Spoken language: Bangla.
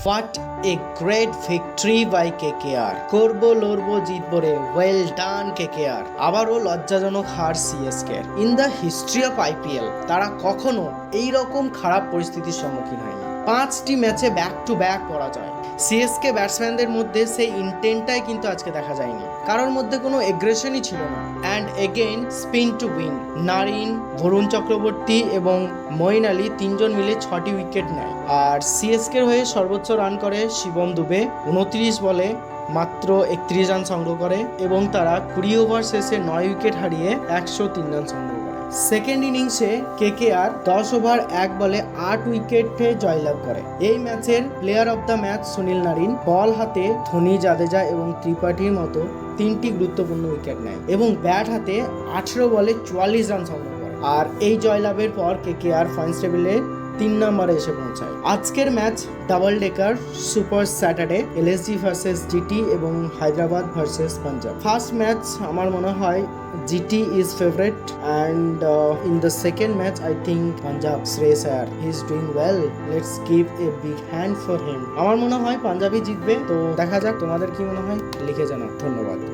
What a great victory by KKR. করবো লড়বো জিতবো রে, ওয়েল ডান কেকেআর। আবারও লজ্জাজনক হার CSK. In the history of IPL তারা কখনো এইরকম খারাপ পরিস্থিতির সম্মুখীন হয়নি। 5টি ম্যাচে ব্যাক টু ব্যাক পরাজয়। সিএসকে ব্যাটসম্যানদের মধ্যে সেই ইন্টেন্টটাই কিন্তু আজকে দেখা যায়নি, কারোর মধ্যে কোনো এগ্রেশনই ছিল না। And again spin to win. Narine, Varun Chakravarthy এবং মঈন আলী তিনজন মিলে 6টি উইকেট নেয়। আর সিএসকের হয়ে সর্বোচ্চ রান করে শিবম দুবে, 29 বলে মাত্র 31 রান সংগ্রহ করে এবং তারা 20 ওভার শেষে 9 উইকেট হারিয়ে 103 রান সংগ্রহ করে। সেকেন্ড ইনিংসে কেকেআর 10 ওভার 1 বলে 8 উইকেটে জয়লাভ করে। এই ম্যাচের player of the match Sunil Narine. Ball হাতে ধোনি, জাদেজা এবং ত্রিপাঠীর মতো 3টি গুরুত্বপূর্ণ উইকেট নেয় এবং ব্যাট হাতে 18 বলে 44 রান সংগ্রহ করে। আর এই জয়লাভের পর কেকেআর পয়েন্টস টেবিলে 3 নম্বরে এসে পৌঁছায়। আজকের match double decker super Saturday, LSG versus GT এবং Hyderabad versus Punjab. First match আমার মনে হয় GT is favourite and in the second match I think Punjab Shreyas Iyer he is doing well, let's give a big hand for him. আমার মনে হয় পাঞ্জাবই জিতবে, তো দেখা যাক তোমাদের কি মনে হয়, লিখে জানাও। ধন্যবাদ।